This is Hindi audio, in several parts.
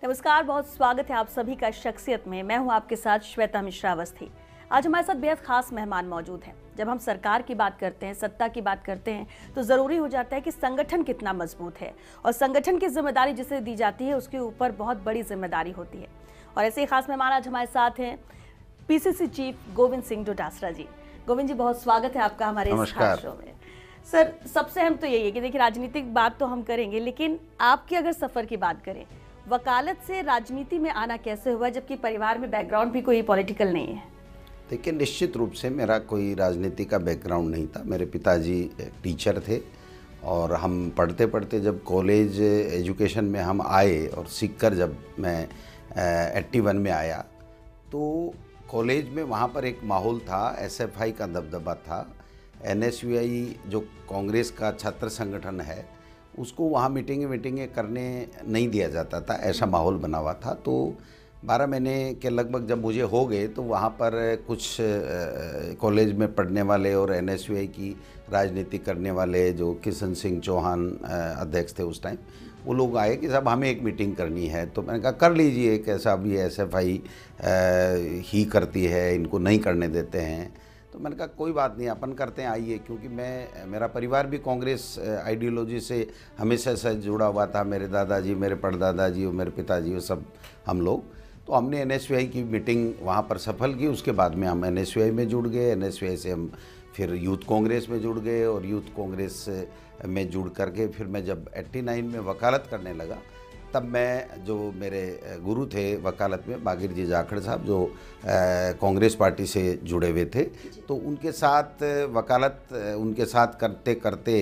नमस्कार, बहुत स्वागत है आप सभी का शख्सियत में। मैं हूं आपके साथ श्वेता मिश्रा अवस्थी। आज हमारे साथ बेहद खास मेहमान मौजूद हैं। जब हम सरकार की बात करते हैं, सत्ता की बात करते हैं, तो ज़रूरी हो जाता है कि संगठन कितना मजबूत है और संगठन की जिम्मेदारी जिसे दी जाती है उसके ऊपर बहुत बड़ी जिम्मेदारी होती है। और ऐसे ही खास मेहमान आज हमारे साथ हैं पीसीसी चीफ गोविंद सिंह डोटासरा जी। गोविंद जी, बहुत स्वागत है आपका हमारे इस खास शो में। सर, सबसे अहम तो यही है कि देखिए, राजनीतिक बात तो हम करेंगे, लेकिन आपके अगर सफ़र की बात करें, वकालत से राजनीति में आना कैसे हुआ, जबकि परिवार में बैकग्राउंड भी कोई पॉलिटिकल नहीं है? देखिए, निश्चित रूप से मेरा कोई राजनीति का बैकग्राउंड नहीं था। मेरे पिताजी टीचर थे और हम पढ़ते पढ़ते जब कॉलेज एजुकेशन में हम आए और सीखकर जब मैं 81 में आया, तो कॉलेज में वहाँ पर एक माहौल था, एसएफआई का दबदबा था। एनएसयूआई जो कांग्रेस का छात्र संगठन है, उसको वहाँ मीटिंगें करने नहीं दिया जाता था, ऐसा माहौल बना हुआ था। तो 12 महीने के लगभग जब मुझे हो गए, तो वहाँ पर कुछ कॉलेज में पढ़ने वाले और एनएसयूआई की राजनीति करने वाले जो किशन सिंह चौहान अध्यक्ष थे उस टाइम, वो लोग आए कि साहब हमें एक मीटिंग करनी है। तो मैंने कहा कर लीजिए, कैसा भी एसएफआई ही करती है, इनको नहीं करने देते हैं। तो मैंने कहा कोई बात नहीं, अपन करते हैं, आइए। क्योंकि मेरा परिवार भी कांग्रेस आइडियोलॉजी से हमेशा से जुड़ा हुआ था। मेरे दादाजी, मेरे परदादाजी और मेरे पिताजी, वो सब हम लोग। तो हमने एनएसयूआई की मीटिंग वहाँ पर सफल की। उसके बाद में हम एनएसयूआई में जुड़ गए। एनएसयूआई से हम फिर यूथ कांग्रेस में जुड़ गए और यूथ कांग्रेस में जुड़ करके फिर मैं जब 89 में वकालत करने लगा, तब मैं, जो मेरे गुरु थे वकालत में, बागिर जी जाखड़ साहब, जो कांग्रेस पार्टी से जुड़े हुए थे, तो उनके साथ वकालत उनके साथ करते करते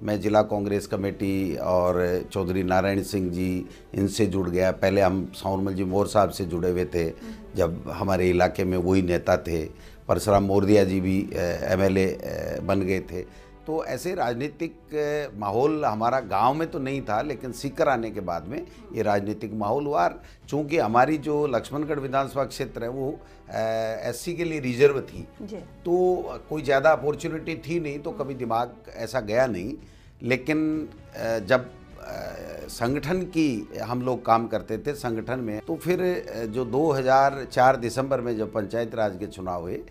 मैं जिला कांग्रेस कमेटी और चौधरी नारायण सिंह जी, इनसे जुड़ गया। पहले हम सावरमल जी मोर साहब से जुड़े हुए थे, जब हमारे इलाके में वही नेता थे। परशुराम मोरदिया जी भी एमएलए बन गए थे। तो ऐसे राजनीतिक माहौल हमारा गांव में तो नहीं था, लेकिन सीकर आने के बाद में ये राजनीतिक माहौल हुआ। चूँकि हमारी जो लक्ष्मणगढ़ विधानसभा क्षेत्र है वो एससी के लिए रिजर्व थी, तो कोई ज़्यादा अपॉर्चुनिटी थी नहीं, तो कभी दिमाग ऐसा गया नहीं। लेकिन जब संगठन की हम लोग काम करते थे संगठन में, तो फिर जो 2004 दिसंबर में जब पंचायत राज के चुनाव हुए,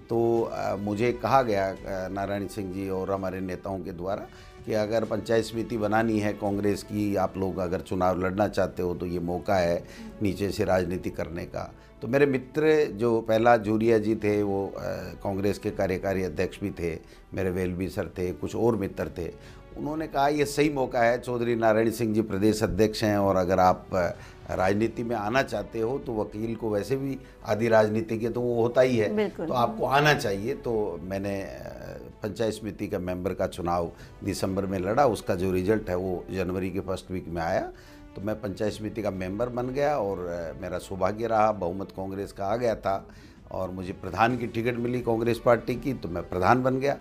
तो मुझे कहा गया नारायण सिंह जी और हमारे नेताओं के द्वारा कि अगर पंचायत समिति बनानी है कांग्रेस की, आप लोग अगर चुनाव लड़ना चाहते हो, तो ये मौका है नीचे से राजनीति करने का। तो मेरे मित्र जो पहला जूरिया जी थे, वो कांग्रेस के कार्यकारी अध्यक्ष भी थे, मेरे वेलबी सर थे, कुछ और मित्र थे। उन्होंने कहा ये सही मौका है, चौधरी नारायण सिंह जी प्रदेश अध्यक्ष हैं, और अगर आप राजनीति में आना चाहते हो, तो वकील को वैसे भी आधी राजनीति के तो वो होता ही है, तो आपको आना चाहिए। तो मैंने पंचायत समिति का मेंबर का चुनाव दिसंबर में लड़ा। उसका जो रिजल्ट है वो जनवरी के फर्स्ट वीक में आया। तो मैं पंचायत समिति का मेंबर बन गया और मेरा सौभाग्य रहा, बहुमत कांग्रेस का आ गया था और मुझे प्रधान की टिकट मिली कांग्रेस पार्टी की, तो मैं प्रधान बन गया।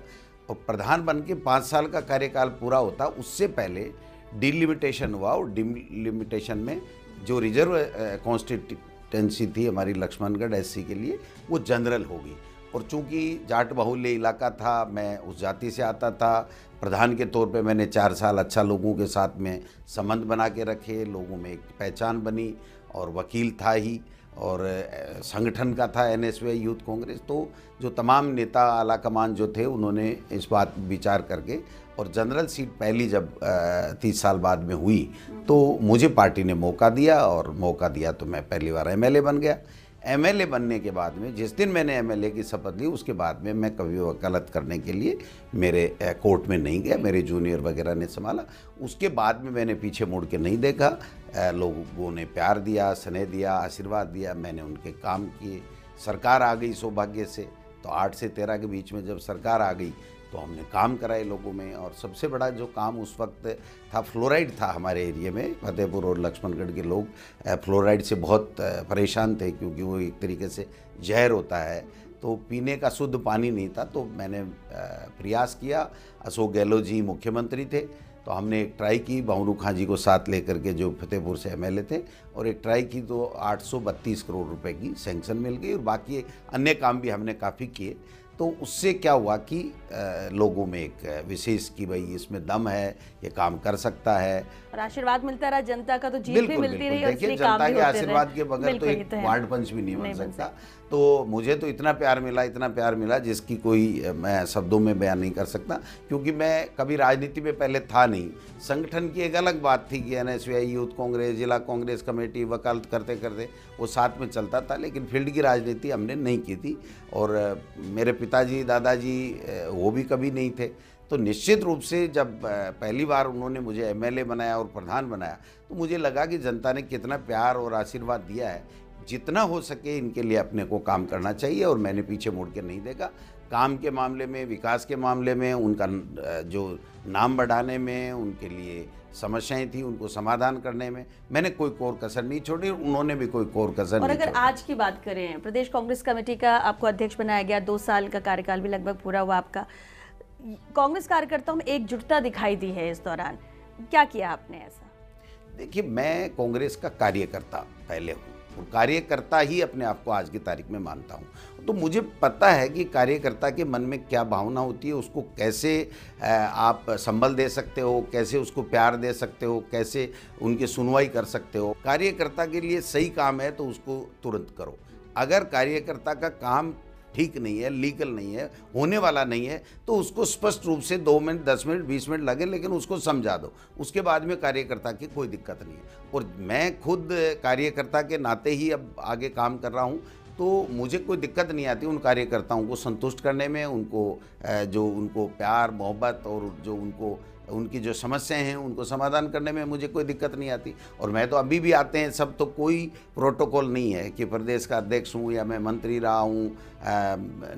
और प्रधान बन के 5 साल का कार्यकाल पूरा होता, उससे पहले डिलिमिटेशन हुआ, और डिलिमिटेशन में जो रिजर्व कॉन्स्टिट्यूंसी थी हमारी लक्ष्मणगढ़ एससी के लिए, वो जनरल होगी। और चूंकि जाट बाहुल्य इलाका था, मैं उस जाति से आता था, प्रधान के तौर पे मैंने 4 साल अच्छा लोगों के साथ में संबंध बना के रखे, लोगों में एक पहचान बनी, और वकील था ही, और संगठन का था एनएसयूआई यूथ कांग्रेस। तो जो तमाम नेता आला कमान जो थे, उन्होंने इस बात विचार करके, और जनरल सीट पहली जब 30 साल बाद में हुई, तो मुझे पार्टी ने मौका दिया, और मौका दिया तो मैं पहली बार एमएलए बन गया। एमएलए बनने के बाद में, जिस दिन मैंने एमएलए की शपथ ली, उसके बाद में मैं कभी वकालत करने के लिए मेरे कोर्ट में नहीं गया, मेरे जूनियर वगैरह ने संभाला। उसके बाद में मैंने पीछे मुड़ के नहीं देखा। लोगों ने प्यार दिया, स्नेह दिया, आशीर्वाद दिया, मैंने उनके काम किए। सरकार आ गई सौभाग्य से, तो 8 से 13 के बीच में जब सरकार आ गई, तो हमने काम कराए लोगों में। और सबसे बड़ा जो काम उस वक्त था, फ्लोराइड था हमारे एरिया में। फतेहपुर और लक्ष्मणगढ़ के लोग फ्लोराइड से बहुत परेशान थे, क्योंकि वो एक तरीके से जहर होता है, तो पीने का शुद्ध पानी नहीं था। तो मैंने प्रयास किया, अशोक गहलोत जी मुख्यमंत्री थे, तो हमने एक ट्राई की, बावनू खां जी को साथ लेकर के, जो फतेहपुर से एमएलए थे, और एक ट्राई की, तो 832 करोड़ रुपए की सैंक्शन मिल गई, और बाकी अन्य काम भी हमने काफ़ी किए। तो उससे क्या हुआ कि लोगों में एक विशेष कि भाई इसमें दम है, ये काम कर सकता है और आशीर्वाद मिलता रहा जनता का, तो जीत भी बिल्कुल मिलती रही बिल्कुल। और देखिए, इसलिए काम जनता भी के होते आशीर्वाद रहे। के बगैर तो बिल्कुल, ये एक तो है। वार्ड पंच भी नहीं नहीं बन बन सकता। तो मुझे तो इतना प्यार मिला, इतना प्यार मिला जिसकी कोई मैं शब्दों में बयान नहीं कर सकता, क्योंकि मैं कभी राजनीति में पहले था नहीं। संगठन की एक अलग बात थी कि NSY, यूथ कांग्रेस, जिला कांग्रेस कमेटी, वकालत करते करते वो साथ में चलता था, लेकिन फील्ड की राजनीति हमने नहीं की थी। और मेरे पिताजी, दादाजी वो भी कभी नहीं थे। तो निश्चित रूप से जब पहली बार उन्होंने मुझे MLA बनाया और प्रधान बनाया, तो मुझे लगा कि जनता ने कितना प्यार और आशीर्वाद दिया है, जितना हो सके इनके लिए अपने को काम करना चाहिए और मैंने पीछे मुड़ के नहीं देखा। काम के मामले में, विकास के मामले में, उनका जो नाम बढ़ाने में, उनके लिए समस्याएं थी उनको समाधान करने में मैंने कोई कोर कसर नहीं छोड़ी, उन्होंने भी कोई कोर कसर और नहीं अगर छोड़ी। आज की बात करें, प्रदेश कांग्रेस कमेटी का आपको अध्यक्ष बनाया गया, 2 साल का कार्यकाल भी लगभग पूरा हुआ आपका। कांग्रेस कार्यकर्ताओं में एकजुटता दिखाई दी है इस दौरान, क्या किया आपने ऐसा? देखिए, मैं कांग्रेस का कार्यकर्ता पहले हूँ और कार्यकर्ता ही अपने आप को आज की तारीख में मानता हूँ। तो मुझे पता है कि कार्यकर्ता के मन में क्या भावना होती है, उसको कैसे आप संबल दे सकते हो, कैसे उसको प्यार दे सकते हो, कैसे उनकी सुनवाई कर सकते हो। कार्यकर्ता के लिए सही काम है तो उसको तुरंत करो। अगर कार्यकर्ता का काम ठीक नहीं है, लीगल नहीं है, होने वाला नहीं है, तो उसको स्पष्ट रूप से 2 मिनट, 10 मिनट, 20 मिनट लगे, लेकिन उसको समझा दो। उसके बाद में कार्यकर्ता की कोई दिक्कत नहीं है। और मैं खुद कार्यकर्ता के नाते ही अब आगे काम कर रहा हूँ, तो मुझे कोई दिक्कत नहीं आती उन कार्यकर्ताओं को संतुष्ट करने में, जो उनको प्यार, मोहब्बत और जो उनकी जो समस्याएं हैं उनको समाधान करने में मुझे कोई दिक्कत नहीं आती। और मैं तो अभी भी आते हैं सब, तो कोई प्रोटोकॉल नहीं है कि प्रदेश का अध्यक्ष हूँ या मैं मंत्री रहा हूँ।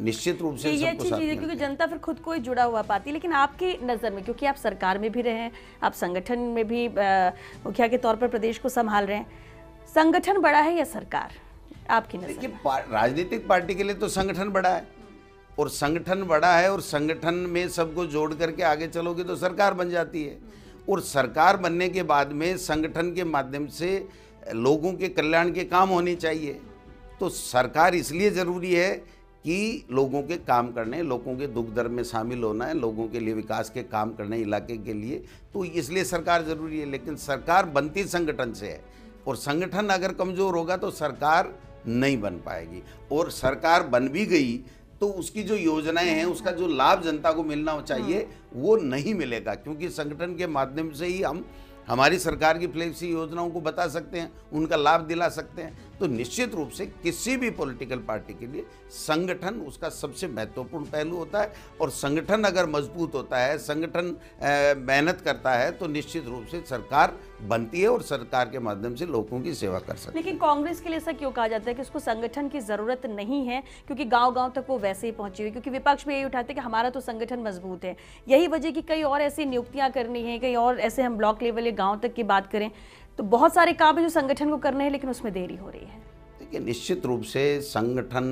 निश्चित रूप से ये सबको अच्छी साथ चीज़ है, मिलते क्योंकि हैं। जनता फिर खुद को ही जुड़ा हुआ पाती है। लेकिन आपकी नज़र में, क्योंकि आप सरकार में भी रहे हैं, आप संगठन में भी मुखिया के तौर पर प्रदेश को संभाल रहे हैं, संगठन बड़ा है या सरकार आपकी नज़र देखिए, में? राजनीतिक पार्टी के लिए तो संगठन बड़ा है, और संगठन बड़ा है और संगठन में सबको जोड़ करके आगे चलोगे तो सरकार बन जाती है। और सरकार बनने के बाद में संगठन के माध्यम से लोगों के कल्याण के काम होने चाहिए। तो सरकार इसलिए ज़रूरी है कि लोगों के काम करने, लोगों के दुख दर्द में शामिल होना है, लोगों के लिए विकास के काम करने इलाके के लिए, तो इसलिए सरकार ज़रूरी है। लेकिन सरकार बनती संगठन से है, और संगठन अगर कमज़ोर होगा तो सरकार नहीं बन पाएगी। और सरकार बन भी गई तो उसकी जो योजनाएं हैं, उसका जो लाभ जनता को मिलना चाहिए वो नहीं मिलेगा, क्योंकि संगठन के माध्यम से ही हम हमारी सरकार की फ्लैगशिप योजनाओं को बता सकते हैं, उनका लाभ दिला सकते हैं। तो निश्चित रूप से किसी भी पॉलिटिकल पार्टी के लिए संगठन उसका सबसे महत्वपूर्ण पहलू होता है। और संगठन अगर मजबूत होता है, संगठन मेहनत करता है, तो निश्चित रूप से सरकार बनती है और सरकार के माध्यम से लोगों की सेवा कर सकती है। लेकिन कांग्रेस के लिए ऐसा क्यों कहा जाता है कि उसको संगठन की जरूरत नहीं है, क्योंकि गांव-गांव तक वो वैसे ही पहुंची हुई? क्योंकि विपक्ष भी यही उठाते हैं कि हमारा तो संगठन मजबूत है। यही वजह कि कई और ऐसी नियुक्तियां करनी है, कई और ऐसे हम ब्लॉक लेवल या गांव तक की बात करें तो बहुत सारे काम है जो संगठन को करने हैं, लेकिन उसमें देरी हो रही है। देखिए, निश्चित रूप से संगठन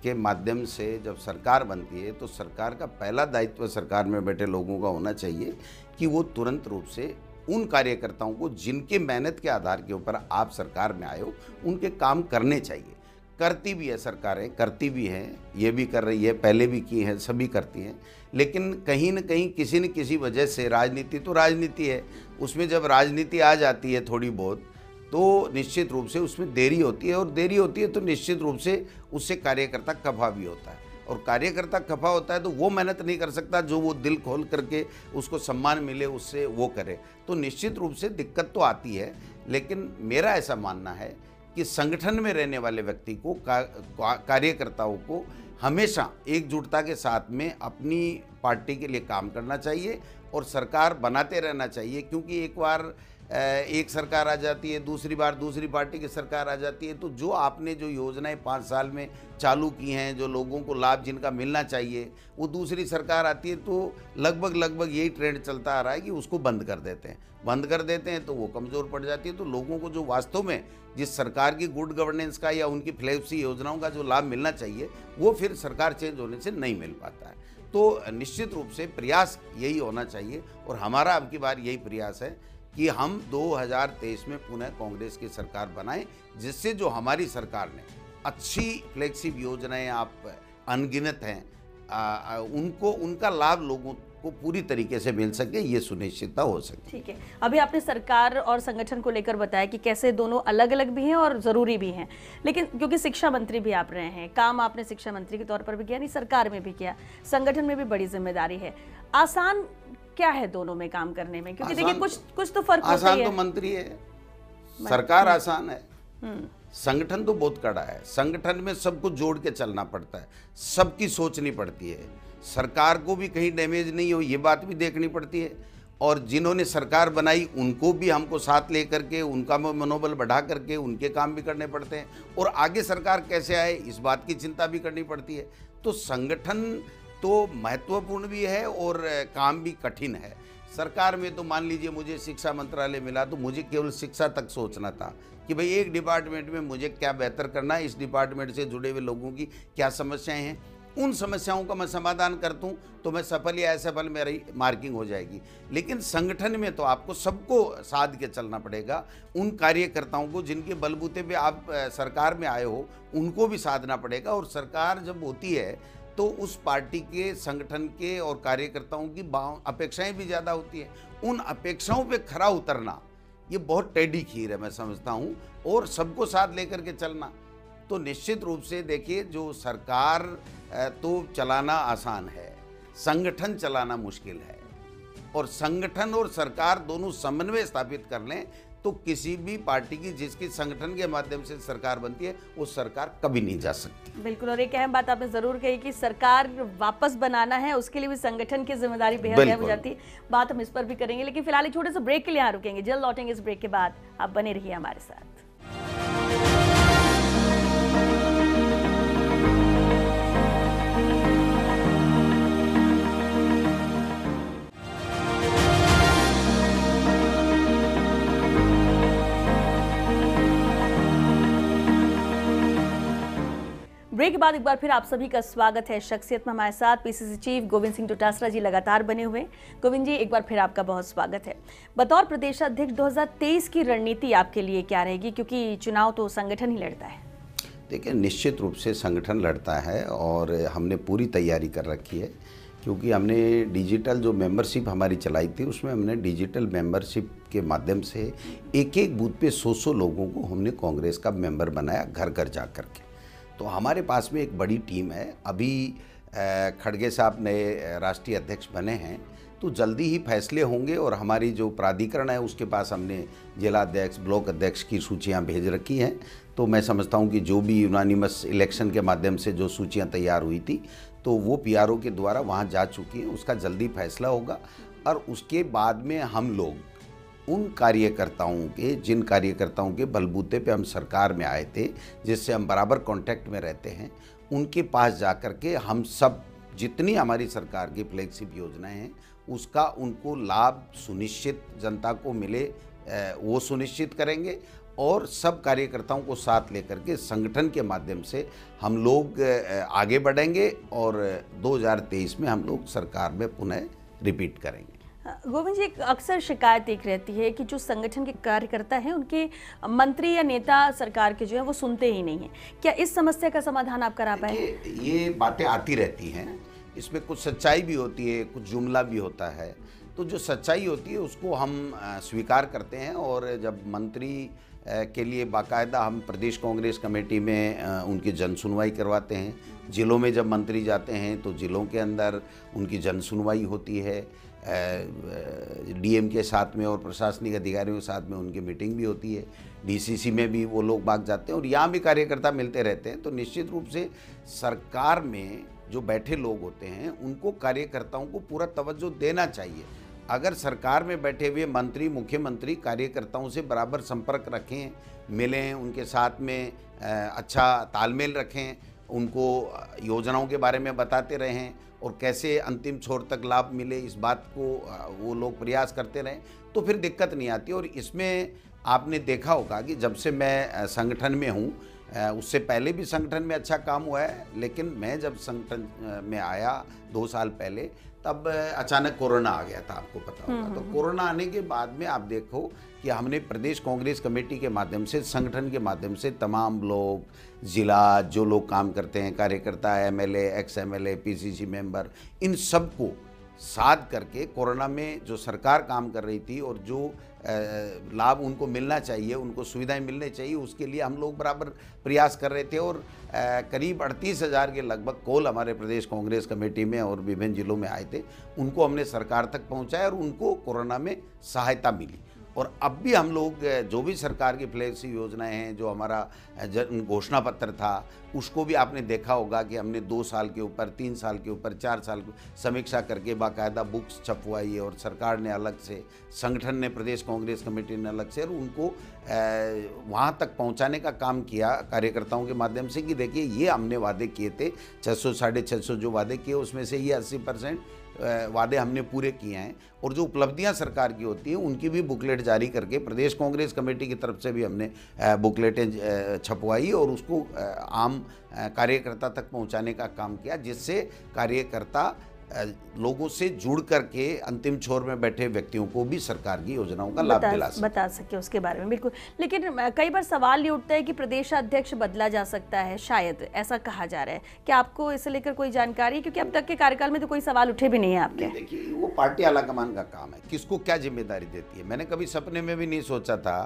के माध्यम से जब सरकार बनती है तो सरकार का पहला दायित्व सरकार में बैठे लोगों का होना चाहिए कि वो तुरंत रूप से उन कार्यकर्ताओं को जिनके मेहनत के आधार के ऊपर आप सरकार में आए हो, उनके काम करने चाहिए। करती भी है सरकारें, करती भी हैं, ये भी कर रही है, पहले भी की है, सभी करती हैं। लेकिन कहीं न कहीं किसी न किसी वजह से, राजनीति तो राजनीति है, उसमें जब राजनीति आ जाती है थोड़ी बहुत, तो निश्चित रूप से उसमें देरी होती है। और देरी होती है तो निश्चित रूप से उससे कार्यकर्ता खफा भी होता है। और कार्यकर्ता खफा होता है तो वो मेहनत नहीं कर सकता जो वो दिल खोल करके उसको सम्मान मिले उससे वो करे। तो निश्चित रूप से दिक्कत तो आती है। लेकिन मेरा ऐसा मानना है कि संगठन में रहने वाले व्यक्ति को, कार्यकर्ताओं को हमेशा एकजुटता के साथ में अपनी पार्टी के लिए काम करना चाहिए और सरकार बनाते रहना चाहिए। क्योंकि एक बार एक सरकार आ जाती है, दूसरी बार दूसरी पार्टी की सरकार आ जाती है, तो जो आपने जो योजनाएं 5 साल में चालू की हैं, जो लोगों को लाभ जिनका मिलना चाहिए, वो दूसरी सरकार आती है तो लगभग यही ट्रेंड चलता आ रहा है कि उसको बंद कर देते हैं तो वो कमज़ोर पड़ जाती है। तो लोगों को जो वास्तव में जिस सरकार की गुड गवर्नेंस का या उनकी फ्लैगशिप योजनाओं का जो लाभ मिलना चाहिए, वो फिर सरकार चेंज होने से नहीं मिल पाता है। तो निश्चित रूप से प्रयास यही होना चाहिए और हमारा अब की बार यही प्रयास है कि हम 2023 में पुनः कांग्रेस की सरकार बनाएं, जिससे जो हमारी सरकार ने अच्छी फ्लैगशिप योजनाएं, आप अनगिनत हैं, उनको उनका लाभ लोगों को पूरी तरीके से मिल सके, ये सुनिश्चितता हो सके। ठीक है, अभी आपने सरकार और संगठन को लेकर बताया कि कैसे दोनों अलग अलग भी हैं और ज़रूरी भी हैं, लेकिन क्योंकि शिक्षा मंत्री भी आप रहे हैं, काम आपने शिक्षा मंत्री के तौर पर भी किया, नहीं सरकार में भी किया, संगठन में भी बड़ी जिम्मेदारी है, आसान क्या है दोनों में काम करने में? क्योंकि देखिए कुछ तो फर्क होता ही है। आसान तो मंत्री है, सरकार आसान है, संगठन तो बहुत कड़ा है। संगठन में सबको जोड़ के चलना पड़ता है, सबकी सोचनी पड़ती है, सरकार को भी कहीं डैमेज नहीं हो ये बात भी देखनी पड़ती है, और जिन्होंने सरकार बनाई उनको भी हमको साथ लेकर के उनका मनोबल बढ़ा करके उनके काम भी करने पड़ते हैं, और आगे सरकार कैसे आए इस बात की चिंता भी करनी पड़ती है। तो संगठन तो महत्वपूर्ण भी है और काम भी कठिन है। सरकार में तो मान लीजिए मुझे शिक्षा मंत्रालय मिला तो मुझे केवल शिक्षा तक सोचना था कि भाई एक डिपार्टमेंट में मुझे क्या बेहतर करना है, इस डिपार्टमेंट से जुड़े हुए लोगों की क्या समस्याएं हैं, उन समस्याओं का मैं समाधान करता हूँ तो मैं सफल या असफल मेरी मार्किंग हो जाएगी। लेकिन संगठन में तो आपको सबको साध के चलना पड़ेगा, उन कार्यकर्ताओं को जिनके बलबूते पे आप सरकार में आए हो उनको भी साधना पड़ेगा, और सरकार जब होती है तो उस पार्टी के, संगठन के और कार्यकर्ताओं की अपेक्षाएं भी ज़्यादा होती है। उन अपेक्षाओं पे खरा उतरना ये बहुत टेढ़ी खीर है मैं समझता हूँ, और सबको साथ लेकर के चलना तो निश्चित रूप से देखिए, जो सरकार तो चलाना आसान है, संगठन चलाना मुश्किल है, और संगठन और सरकार दोनों समन्वय स्थापित कर लें तो किसी भी पार्टी की जिसकी संगठन के माध्यम से सरकार बनती है वो सरकार कभी नहीं जा सकती। बिल्कुल, और एक अहम बात आपने जरूर कही कि सरकार वापस बनाना है उसके लिए भी संगठन की जिम्मेदारी बेहद अहम हो जाती है। बात हम इस पर भी करेंगे, लेकिन फिलहाल एक छोटे से ब्रेक के लिए यहाँ रुकेंगे, जल्द लौटेंगे इस ब्रेक के बाद। आप बने रहिए हमारे साथ। ब्रेक के बाद एक बार फिर आप सभी का स्वागत है। शख्सियत में हमारे साथ पीसीसी चीफ गोविंद सिंह डोटासरा जी लगातार बने हुए। गोविंद जी, एक बार फिर आपका बहुत स्वागत है। बतौर प्रदेशाध्यक्ष 2023 की रणनीति आपके लिए क्या रहेगी, क्योंकि चुनाव तो संगठन ही लड़ता है? देखिए, निश्चित रूप से संगठन लड़ता है और हमने पूरी तैयारी कर रखी है, क्योंकि हमने डिजिटल जो मेंबरशिप हमारी चलाई थी उसमें हमने डिजिटल मेंबरशिप के माध्यम से एक एक बूथ पे 100 लोगों को हमने कांग्रेस का मेंबर बनाया, घर घर जा कर के। तो हमारे पास में एक बड़ी टीम है। अभी खड़गे साहब नए राष्ट्रीय अध्यक्ष बने हैं तो जल्दी ही फैसले होंगे, और हमारी जो प्राधिकरण है उसके पास हमने जिला अध्यक्ष, ब्लॉक अध्यक्ष की सूचियां भेज रखी हैं। तो मैं समझता हूं कि जो भी यूनानिमस इलेक्शन के माध्यम से जो सूचियां तैयार हुई थी तो वो पीआरओ के द्वारा वहां जा चुकी हैं, उसका जल्दी फैसला होगा। और उसके बाद में हम लोग उन कार्यकर्ताओं के, जिन कार्यकर्ताओं के बलबूते पे हम सरकार में आए थे, जिससे हम बराबर कांटेक्ट में रहते हैं, उनके पास जा कर के हम सब जितनी हमारी सरकार की फ्लैगशिप योजनाएं हैं उसका उनको लाभ सुनिश्चित जनता को मिले, वो सुनिश्चित करेंगे, और सब कार्यकर्ताओं को साथ लेकर के संगठन के माध्यम से हम लोग आगे बढ़ेंगे और 2023 में हम लोग सरकार में पुनः रिपीट करेंगे। गोविंद जी, एक अक्सर शिकायत एक रहती है कि जो संगठन के कार्यकर्ता हैं उनके मंत्री या नेता सरकार के जो है वो सुनते ही नहीं हैं। क्या इस समस्या का समाधान आप करा पाए? ये बातें आती रहती हैं, इसमें कुछ सच्चाई भी होती है, कुछ जुमला भी होता है। तो जो सच्चाई होती है उसको हम स्वीकार करते हैं, और जब मंत्री के लिए बाकायदा हम प्रदेश कांग्रेस कमेटी में उनकी जन सुनवाई करवाते हैं। ज़िलों में जब मंत्री जाते हैं तो ज़िलों के अंदर उनकी जन सुनवाई होती है, डीएम के साथ में और प्रशासनिक अधिकारियों के साथ में उनकी मीटिंग भी होती है, डीसीसी में भी वो लोग भाग जाते हैं, और यहाँ भी कार्यकर्ता मिलते रहते हैं। तो निश्चित रूप से सरकार में जो बैठे लोग होते हैं उनको कार्यकर्ताओं को पूरा तवज्जो देना चाहिए। अगर सरकार में बैठे हुए मंत्री, मुख्यमंत्री कार्यकर्ताओं से बराबर संपर्क रखें, मिलें, उनके साथ में अच्छा तालमेल रखें, उनको योजनाओं के बारे में बताते रहें और कैसे अंतिम छोर तक लाभ मिले इस बात को वो लोग प्रयास करते रहें, तो फिर दिक्कत नहीं आती। और इसमें आपने देखा होगा कि जब से मैं संगठन में हूँ, उससे पहले भी संगठन में अच्छा काम हुआ है, लेकिन मैं जब संगठन में आया 2 साल पहले, तब अचानक कोरोना आ गया था, आपको पता होगा। तो कोरोना आने के बाद में आप देखो कि हमने प्रदेश कांग्रेस कमेटी के माध्यम से, संगठन के माध्यम से तमाम लोग, जिला जो लोग काम करते हैं, कार्यकर्ता, MLA, ex MLA, PCC member, इन सबको साथ करके कोरोना में जो सरकार काम कर रही थी और जो लाभ उनको मिलना चाहिए, उनको सुविधाएं मिलनी चाहिए, उसके लिए हम लोग बराबर प्रयास कर रहे थे। और करीब 38,000 के लगभग कॉल हमारे प्रदेश कांग्रेस कमेटी में और विभिन्न जिलों में आए थे, उनको हमने सरकार तक पहुंचाया और उनको कोरोना में सहायता मिली। और अब भी हम लोग जो भी सरकार की फ्लैगशिप योजनाएं हैं, जो हमारा घोषणा पत्र था, उसको भी आपने देखा होगा कि हमने 2 साल के ऊपर, 3 साल के ऊपर, 4 साल की समीक्षा करके बाकायदा बुक्स छपवाई, और सरकार ने अलग से, संगठन ने, प्रदेश कांग्रेस कमेटी ने अलग से, और उनको वहाँ तक पहुँचाने का काम किया कार्यकर्ताओं के माध्यम से कि देखिए ये हमने वादे किए थे, 600 650 जो वादे किए उसमें से ये 80% वादे हमने पूरे किए हैं। और जो उपलब्धियां सरकार की होती हैं उनकी भी बुकलेट जारी करके प्रदेश कांग्रेस कमेटी की तरफ से भी हमने बुकलेटें छपवाई और उसको आम कार्यकर्ता तक पहुंचाने का काम किया, जिससे कार्यकर्ता लोगों से जुड़ करके अंतिम छोर में बैठे व्यक्तियों को भी सरकार की योजनाओं का लाभ बता सके उसके बारे में। बिल्कुल, लेकिन कई बार सवाल ये उठता है कि प्रदेशाध्यक्ष बदला जा सकता है, शायद ऐसा कहा जा रहा है। क्या आपको इसे लेकर कोई जानकारी है? क्योंकि अब तक के कार्यकाल में तो कोई सवाल उठे भी नहीं है आपके। देखिए, वो पार्टी आलाकमान का काम है, किसको क्या जिम्मेदारी देती है। मैंने कभी सपने में भी नहीं सोचा था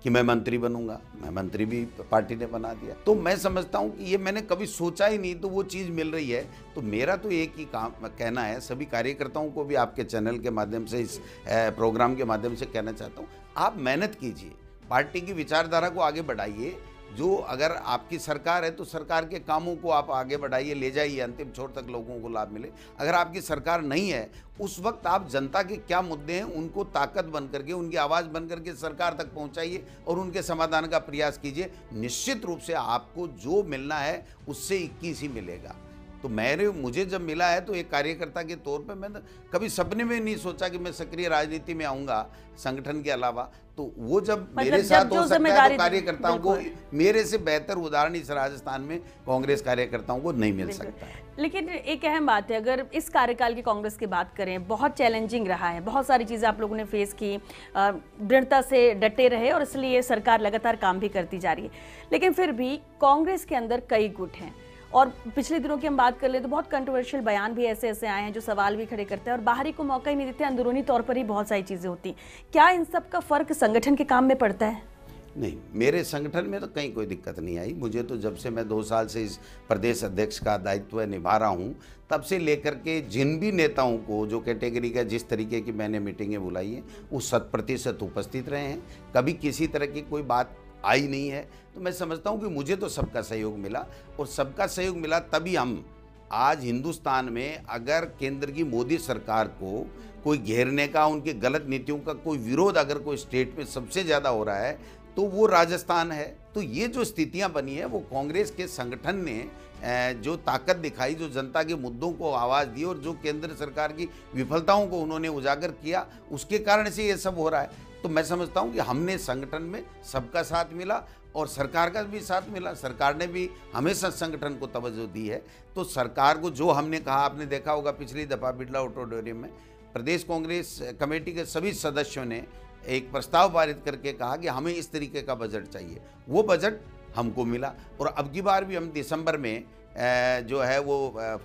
कि मैं मंत्री बनूंगा, मैं मंत्री भी पार्टी ने बना दिया। तो मैं समझता हूं कि ये मैंने कभी सोचा ही नहीं, तो वो चीज़ मिल रही है। तो मेरा तो एक ही काम कहना है, सभी कार्यकर्ताओं को भी आपके चैनल के माध्यम से, इस प्रोग्राम के माध्यम से कहना चाहता हूं, आप मेहनत कीजिए, पार्टी की विचारधारा को आगे बढ़ाइए। जो अगर आपकी सरकार है तो सरकार के कामों को आप आगे बढ़ाइए, ले जाइए, अंतिम छोर तक लोगों को लाभ मिले। अगर आपकी सरकार नहीं है, उस वक्त आप जनता के क्या मुद्दे हैं उनको ताकत बन करके, उनकी आवाज़ बन करके सरकार तक पहुंचाइए और उनके समाधान का प्रयास कीजिए। निश्चित रूप से आपको जो मिलना है उससे 21 ही मिलेगा। तो मुझे जब मिला है तो एक कार्यकर्ता के तौर पे मैंने कभी सपने में नहीं सोचा कि मैं सक्रिय राजनीति में आऊँगा संगठन के अलावा। तो वो जब मेरे साथ हो सकता है तो कार्यकर्ताओं को मेरे से बेहतर उदाहरण इस राजस्थान में कांग्रेस कार्यकर्ताओं को नहीं मिल सकता है। लेकिन एक अहम बात है, अगर इस कार्यकाल की कांग्रेस की बात करें, बहुत चैलेंजिंग रहा है, बहुत सारी चीज़ें आप लोगों ने फेस की, दृढ़ता से डटे रहे और इसलिए सरकार लगातार काम भी करती जा रही है। लेकिन फिर भी कांग्रेस के अंदर कई गुट हैं और पिछले दिनों की हम बात कर ले तो बहुत कंट्रोवर्शियल बयान भी ऐसे ऐसे आए हैं जो सवाल भी खड़े करते हैं और बाहरी को मौका ही नहीं देते, अंदरूनी तौर पर ही बहुत सारी चीज़ें होती। क्या इन सब का फर्क संगठन के काम में पड़ता है? नहीं, मेरे संगठन में तो कहीं कोई दिक्कत नहीं आई। मुझे तो जब से मैं 2 साल से इस प्रदेश अध्यक्ष का दायित्व निभा रहा हूँ, तब से लेकर के जिन भी नेताओं को, जो कैटेगरी का जिस तरीके की मैंने मीटिंगें बुलाई हैं, वो 100% उपस्थित रहे हैं। कभी किसी तरह की कोई बात आई नहीं है। तो मैं समझता हूँ कि मुझे तो सबका सहयोग मिला, और सबका सहयोग मिला तभी हम आज हिंदुस्तान में, अगर केंद्र की मोदी सरकार को कोई घेरने का, उनके गलत नीतियों का कोई विरोध अगर कोई स्टेट में सबसे ज़्यादा हो रहा है तो वो राजस्थान है। तो ये जो स्थितियां बनी है वो कांग्रेस के संगठन ने जो ताकत दिखाई, जो जनता के मुद्दों को आवाज़ दी और जो केंद्र सरकार की विफलताओं को उन्होंने उजागर किया, उसके कारण से ये सब हो रहा है। तो मैं समझता हूं कि हमने संगठन में सबका साथ मिला और सरकार का भी साथ मिला। सरकार ने भी हमेशा संगठन को तवज्जो दी है। तो सरकार को जो हमने कहा, आपने देखा होगा पिछली दफ़ा बिरला ऑडिटोरियम में प्रदेश कांग्रेस कमेटी के सभी सदस्यों ने एक प्रस्ताव पारित करके कहा कि हमें इस तरीके का बजट चाहिए। वो बजट हमको मिला और अब की बार भी हम दिसंबर में जो है वो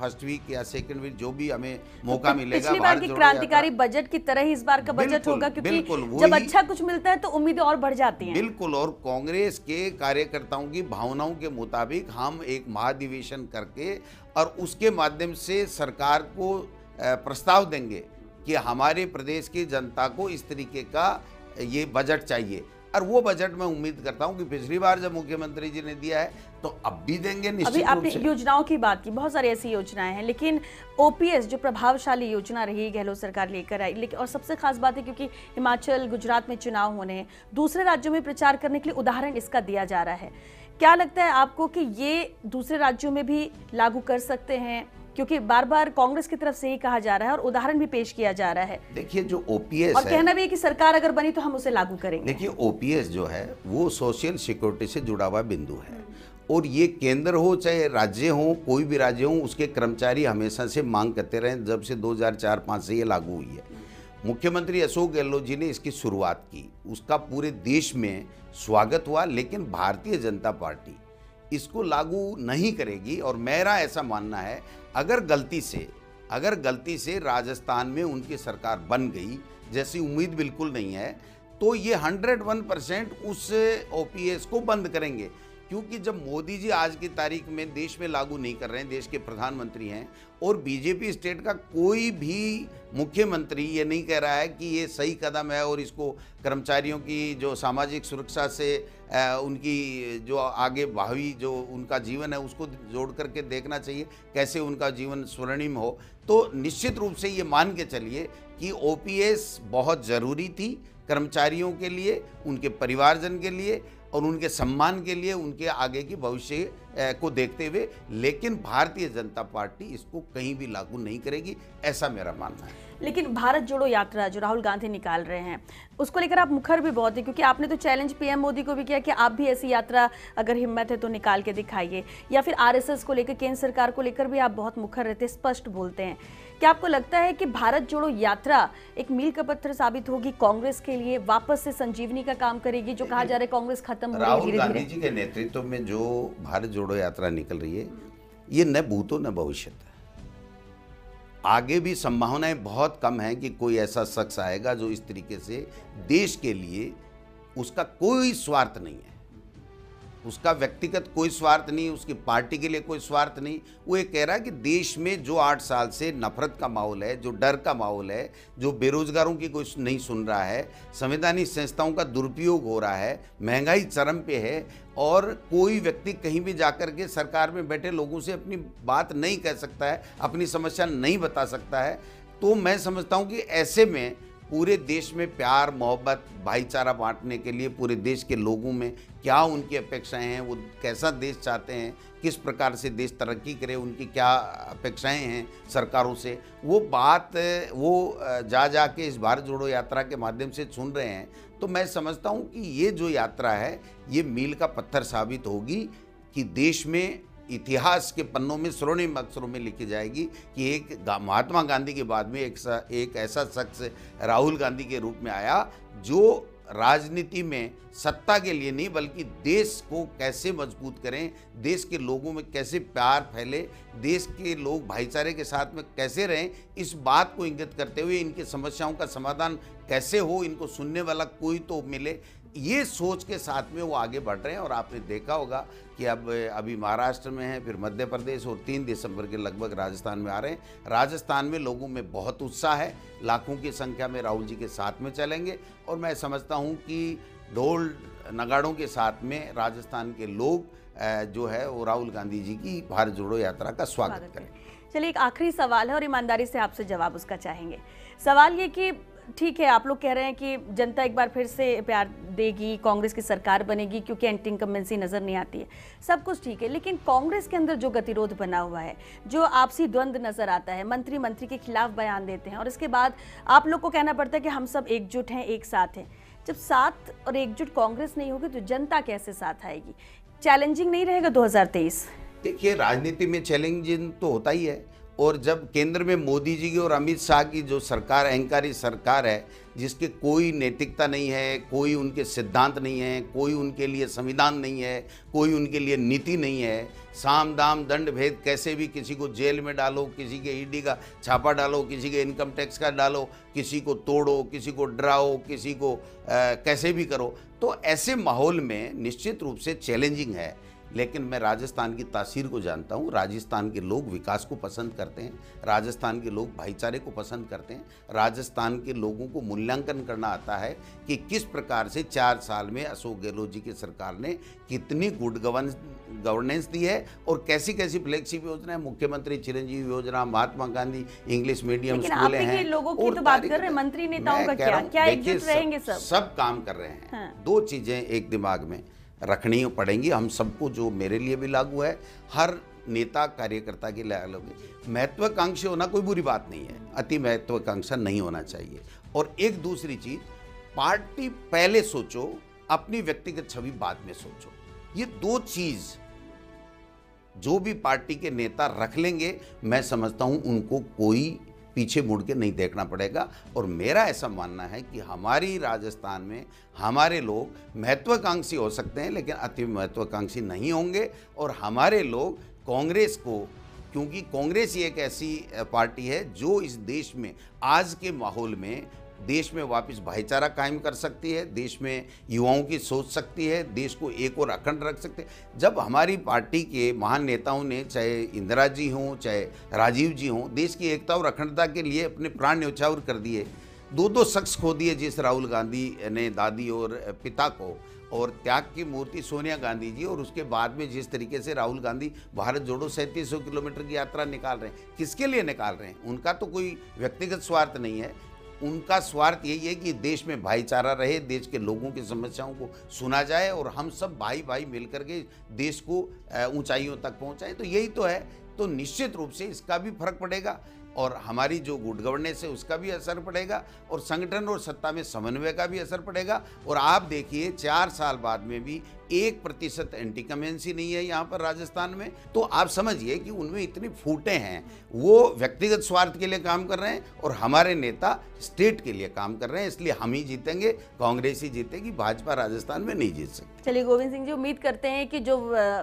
फर्स्ट वीक या सेकंड वीक जो भी हमें मौका मिलेगा, पिछली बार की क्रांतिकारी बजट की तरह ही इस बार का बजट होगा, क्योंकि जब अच्छा कुछ मिलता है तो उम्मीदें और बढ़ जाती हैं। बिल्कुल, और कांग्रेस के कार्यकर्ताओं की भावनाओं के मुताबिक हम एक महाधिवेशन करके और उसके माध्यम से सरकार को प्रस्ताव देंगे कि हमारे प्रदेश की जनता को इस तरीके का ये बजट चाहिए। और वो बजट मैं उम्मीद करता हूं कि पिछली बार जब मुख्यमंत्री जी ने दिया है तो अब भी देंगे निश्चित रूप से। अभी आपने योजनाओं की बात की, बहुत सारी ऐसी योजनाएं हैं, लेकिन ओपीएस जो प्रभावशाली योजना रही गहलोत सरकार लेकर आई, लेकिन और सबसे खास बात है क्योंकि हिमाचल, गुजरात में चुनाव होने हैं, दूसरे राज्यों में प्रचार करने के लिए उदाहरण इसका दिया जा रहा है। क्या लगता है आपको कि ये दूसरे राज्यों में भी लागू कर सकते हैं? क्योंकि बार बार कांग्रेस की तरफ से ही कहा जा रहा है और उदाहरण भी पेश किया जा रहा है। देखिए, जो ओपीएस और कहना भी है कि सरकार अगर बनी तो हम उसे लागू करेंगे। देखिए, ओपीएस जो है वो सोशल सिक्योरिटी से जुड़ा हुआ बिंदु है। और ये केंद्र हो चाहे राज्य हो, कोई भी राज्य हो, उसके कर्मचारी हमेशा से मांग करते रहे, जब से 2004-05 से ये लागू हुई है। मुख्यमंत्री अशोक गहलोत जी ने इसकी शुरुआत की, उसका पूरे देश में स्वागत हुआ, लेकिन भारतीय जनता पार्टी इसको लागू नहीं करेगी। और मेरा ऐसा मानना है, अगर गलती से राजस्थान में उनकी सरकार बन गई, जैसी उम्मीद बिल्कुल नहीं है, तो ये 101% उस ओपीएस को बंद करेंगे। क्योंकि जब मोदी जी आज की तारीख में देश में लागू नहीं कर रहे हैं, देश के प्रधानमंत्री हैं, और बीजेपी स्टेट का कोई भी मुख्यमंत्री ये नहीं कह रहा है कि ये सही कदम है और इसको कर्मचारियों की जो सामाजिक सुरक्षा से उनकी जो आगे भावी जो उनका जीवन है उसको जोड़ करके देखना चाहिए, कैसे उनका जीवन स्वर्णिम हो, तो निश्चित रूप से ये मान के चलिए कि ओपीएस बहुत ज़रूरी थी कर्मचारियों के लिए, उनके परिवारजन के लिए और उनके सम्मान के लिए, उनके आगे की भविष्य को देखते हुए। लेकिन भारतीय जनता पार्टी इसको कहीं भी लागू नहीं करेगी, ऐसा मेरा मानना है। लेकिन भारत जोड़ो यात्रा जो राहुल गांधी निकाल रहे हैं, उसको लेकर आप मुखर भी बहुत है, क्योंकि आपने तो चैलेंज पीएम मोदी को भी किया कि आप भी ऐसी यात्रा अगर हिम्मत है तो निकाल के दिखाइए, या फिर आरएसएस को लेकर, केंद्र सरकार को लेकर भी आप बहुत मुखर रहते, स्पष्ट बोलते हैं। क्या आपको लगता है कि भारत जोड़ो यात्रा एक मील का पत्थर साबित होगी कांग्रेस के लिए, वापस से संजीवनी का काम करेगी? जो कहा जा रहा है कांग्रेस खत्म हो रही है राहुल धीरे गांधी धीरे। जी के नेतृत्व में जो भारत जोड़ो यात्रा निकल रही है, ये न भूतो न भविष्य है। आगे भी संभावनाएं बहुत कम है कि कोई ऐसा शख्स आएगा जो इस तरीके से देश के लिए, उसका कोई स्वार्थ नहीं है, उसका व्यक्तिगत कोई स्वार्थ नहीं, उसकी पार्टी के लिए कोई स्वार्थ नहीं। वो ये कह रहा है कि देश में जो 8 साल से नफरत का माहौल है, जो डर का माहौल है, जो बेरोजगारों की कोई नहीं सुन रहा है, संवैधानिक संस्थाओं का दुरुपयोग हो रहा है, महंगाई चरम पे है, और कोई व्यक्ति कहीं भी जाकर के सरकार में बैठे लोगों से अपनी बात नहीं कह सकता है, अपनी समस्या नहीं बता सकता है। तो मैं समझता हूँ कि ऐसे में पूरे देश में प्यार, मोहब्बत, भाईचारा बांटने के लिए पूरे देश के लोगों में क्या उनकी अपेक्षाएं हैं, वो कैसा देश चाहते हैं, किस प्रकार से देश तरक्की करे, उनकी क्या अपेक्षाएं हैं सरकारों से, वो बात वो जा के इस भारत जोड़ो यात्रा के माध्यम से सुन रहे हैं। तो मैं समझता हूँ कि ये जो यात्रा है, ये मील का पत्थर साबित होगी कि देश में इतिहास के पन्नों में स्वर्णिम अक्षरों में लिखी जाएगी कि एक महात्मा गांधी के बाद में एक ऐसा शख्स राहुल गांधी के रूप में आया, जो राजनीति में सत्ता के लिए नहीं बल्कि देश को कैसे मजबूत करें, देश के लोगों में कैसे प्यार फैले, देश के लोग भाईचारे के साथ में कैसे रहें, इस बात को इंगित करते हुए इनकी समस्याओं का समाधान कैसे हो, इनको सुनने वाला कोई तो मिले, ये सोच के साथ में वो आगे बढ़ रहे हैं। और आपने देखा होगा कि अब अभी महाराष्ट्र में है, फिर मध्य प्रदेश, और 3 दिसंबर के लगभग राजस्थान में आ रहे हैं। राजस्थान में लोगों में बहुत उत्साह है, लाखों की संख्या में राहुल जी के साथ में चलेंगे, और मैं समझता हूँ कि ढोल नगाड़ों के साथ में राजस्थान के लोग जो है वो राहुल गांधी जी की भारत जोड़ो यात्रा का स्वागत करें। चलिए, एक आखिरी सवाल है और ईमानदारी से आपसे जवाब उसका चाहेंगे। सवाल ये कि ठीक है, आप लोग कह रहे हैं कि जनता एक बार फिर से प्यार देगी, कांग्रेस की सरकार बनेगी क्योंकि एंटी इनकम्बेंसी नज़र नहीं आती है, सब कुछ ठीक है, लेकिन कांग्रेस के अंदर जो गतिरोध बना हुआ है, जो आपसी द्वंद्व नजर आता है, मंत्री के खिलाफ बयान देते हैं और इसके बाद आप लोग को कहना पड़ता है कि हम सब एकजुट हैं, एक साथ हैं। जब साथ और एकजुट कांग्रेस नहीं होगी तो जनता कैसे साथ आएगी? चैलेंजिंग नहीं रहेगा 2023? देखिए, राजनीति में चैलेंजिंग तो होता ही है, और जब केंद्र में मोदी जी की और अमित शाह की जो सरकार, अहंकारी सरकार है, जिसके कोई नैतिकता नहीं है, कोई उनके सिद्धांत नहीं है, कोई उनके लिए संविधान नहीं है, कोई उनके लिए नीति नहीं है, साम दाम दंड भेद कैसे भी किसी को जेल में डालो, किसी के ईडी का छापा डालो, किसी के इनकम टैक्स का डालो, किसी को तोड़ो, किसी को डराओ, किसी को कैसे भी करो, तो ऐसे माहौल में निश्चित रूप से चैलेंजिंग है। लेकिन मैं राजस्थान की तासीर को जानता हूँ। राजस्थान के लोग विकास को पसंद करते हैं, राजस्थान के लोग भाईचारे को पसंद करते हैं, राजस्थान के लोगों को मूल्यांकन करना आता है कि किस प्रकार से 4 साल में अशोक गहलोत जी की सरकार ने कितनी गुड गवर्नेंस दी है और कैसी कैसी फ्लैगशिप योजनाएं, मुख्यमंत्री चिरंजीवी योजना, महात्मा गांधी इंग्लिश मीडियम स्कूलें हैं। लोगों की तो बात कर रहे हैं, मंत्री नेताओं का क्या एकजुट रहेंगे? सब काम कर रहे हैं। 2 चीजें एक दिमाग में रखनी पड़ेंगी हम सबको, जो मेरे लिए भी लागू है, हर नेता कार्यकर्ता के लिए लागू है। महत्वाकांक्षी होना कोई बुरी बात नहीं है, अति महत्वाकांक्षा नहीं होना चाहिए। और एक दूसरी चीज, पार्टी पहले सोचो, अपनी व्यक्तिगत छवि बाद में सोचो। ये 2 चीज जो भी पार्टी के नेता रख लेंगे, मैं समझता हूँ उनको कोई पीछे मुड़ के नहीं देखना पड़ेगा। और मेरा ऐसा मानना है कि हमारी राजस्थान में हमारे लोग महत्वाकांक्षी हो सकते हैं, लेकिन अति महत्वाकांक्षी नहीं होंगे। और हमारे लोग कांग्रेस को, क्योंकि कांग्रेस ही एक ऐसी पार्टी है जो इस देश में आज के माहौल में देश में वापस भाईचारा कायम कर सकती है, देश में युवाओं की सोच सकती है, देश को एक और अखंड रख सकते हैं। जब हमारी पार्टी के महान नेताओं ने, चाहे इंदिरा जी हों चाहे राजीव जी हों, देश की एकता और अखंडता के लिए अपने प्राण न्यौछावर कर दिए, दो शख्स खो दिए, जिस राहुल गांधी ने दादी और पिता को, और त्याग की मूर्ति सोनिया गांधी जी, और उसके बाद में जिस तरीके से राहुल गांधी भारत जोड़ो 3700 किलोमीटर की यात्रा निकाल रहे हैं, किसके लिए निकाल रहे हैं? उनका तो कोई व्यक्तिगत स्वार्थ नहीं है, उनका स्वार्थ यही है कि देश में भाईचारा रहे, देश के लोगों की समस्याओं को सुना जाए और हम सब भाई भाई मिलकर के देश को ऊंचाइयों तक पहुंचाएं। तो यही तो है। तो निश्चित रूप से इसका भी फर्क पड़ेगा, और हमारी जो गुड गवर्नेंस है उसका भी असर पड़ेगा, और संगठन और सत्ता में समन्वय का भी असर पड़ेगा। और आप देखिए 4 साल बाद में भी 1% एंटी कमेंसी नहीं है यहाँ पर राजस्थान में। तो आप समझिए कि उनमें इतनी फूटें हैं, वो व्यक्तिगत स्वार्थ के लिए काम कर रहे हैं और हमारे नेता स्टेट के लिए काम कर रहे हैं। इसलिए हम ही जीतेंगे, कांग्रेस ही जीतेगी, भाजपा राजस्थान में नहीं जीत सकती। चलिए गोविंद सिंह जी, उम्मीद करते हैं कि जो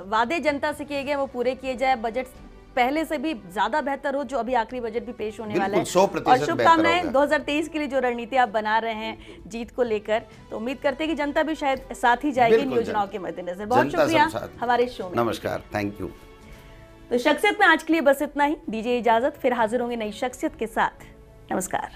वादे जनता से किए गए वो पूरे किए जाए, बजट पहले से भी ज्यादा बेहतर हो, जो अभी आखिरी बजट भी पेश होने वाला है। 100% और शुभकामनाएं 2023 के लिए जो रणनीति आप बना रहे हैं जीत को लेकर, तो उम्मीद करते हैं कि जनता भी शायद साथ ही जाएगी इन योजनाओं के मद्देनजर। बहुत शुक्रिया हमारे शो में। नमस्कार, थैंक यू। तो शख्सियत में आज के लिए बस इतना ही, दीजिए इजाजत, फिर हाजिर होंगे नई शख्सियत के साथ। नमस्कार।